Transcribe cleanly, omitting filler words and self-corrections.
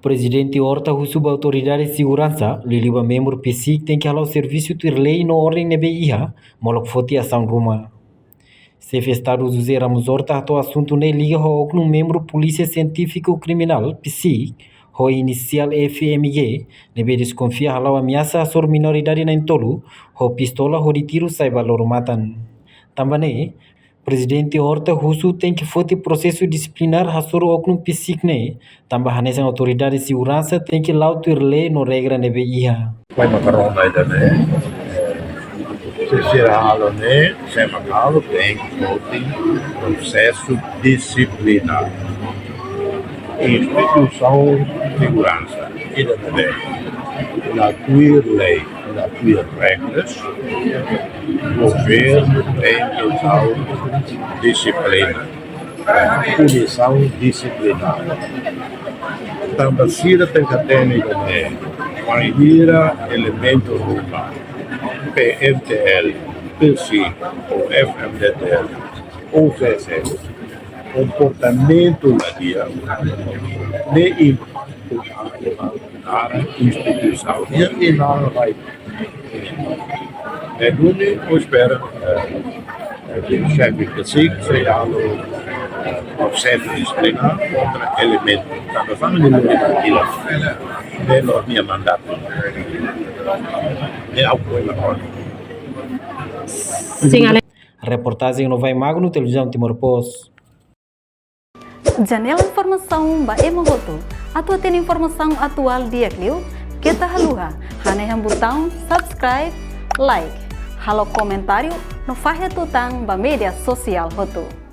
Presidente Horta Husuba Autoridade de Segurança, Liliba membro PSIC tem que halar o serviço ter lei no ordem de BIA, molok foti ação Roma. Chefe Estado José Ramos Horta ato assunto ne liga ao no membro Polícia Científico Criminal, PSIC, o inicial FMG, nebe desconfia halau ameaça a sua minoridade na entolo, o pistola o de tiro sai valor matan. Também, Presidente Horta Husu tem que foti processo disciplinar hasoro oknum PSIC ne, tambah hanesan autoridade de segurança tem que lautir lei no regra nebe iha. Vai macarrão ainda, né? Se será né? Se macarrão tem que processo disciplinar. Instituição de segurança, ainda também. Na tua lei, na tua regras, o governo tem que usar disciplina, punição disciplinar. Também se tem que ter qualquer elemento rural, PMTL, PSIC, ou FMDTL, ou CSS, comportamento da dia, de a instituição e não vai. É único espera que o chefe do SIC seja o processo disciplinar contra elementos. Estamos falando de daquilo, de nós minha mandato, de apoio agora. Reportagem no Vai Magno, televisão Timor-Post. Janela informação ba Emohoto. Atua tem informação atual dia Clio. Kita haluha. Haneham botão subscribe, like. Halo comentário no Fahia Tutang ba media sosial Hoto.